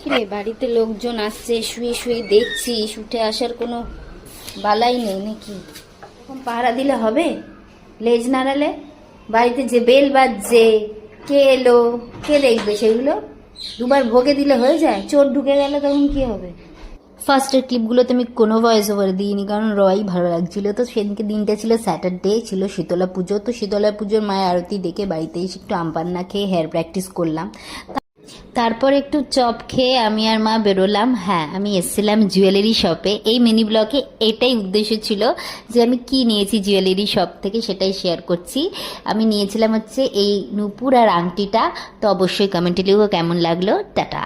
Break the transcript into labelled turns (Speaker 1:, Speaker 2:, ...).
Speaker 1: কিরে, বাড়িতে লোকজন আসছে, শুয়ে শুয়ে দেখছি, উঠে আসার কোনো বালাই নেই নাকি? এখন পাহারা দিলে হবে? লেজ নাড়ালে বাড়িতে যে বেল বাজছে, কে এলো, কে দেখবে সেগুলো? দুবার ভোগে দিলে হয়ে যায়? চোর ঢুকে গেলে তখন কি হবে? ফার্স্টের ক্লিপগুলোতে আমি কোনো ভয়েস ওভার দিইনি, কারণ রয়ই ভালো লাগছিল। তো সেদিনকে দিনটা ছিল স্যাটারডে, ছিল শীতলা পুজো। তো শীতলা পুজোর মায়ের আরতি দেখে বাড়িতে এসে একটু আমপান্না খেয়ে হেয়ার প্র্যাকটিস করলাম। তারপর একটু চপ খেয়ে আমি আর মা বেরোলাম। হ্যাঁ, আমি এসেছিলাম জুয়েলারি শপে। এই মিনি ব্লগে এটাই উদ্দেশ্য ছিল যে আমি কি নিয়েছি জুয়েলারি শপ থেকে সেটাই শেয়ার করছি। আমি নিয়েছিলাম হচ্ছে এই নূপুর আর আংটিটা। তো অবশ্যই কমেন্টে লিখো কেমন লাগলো। টাটা।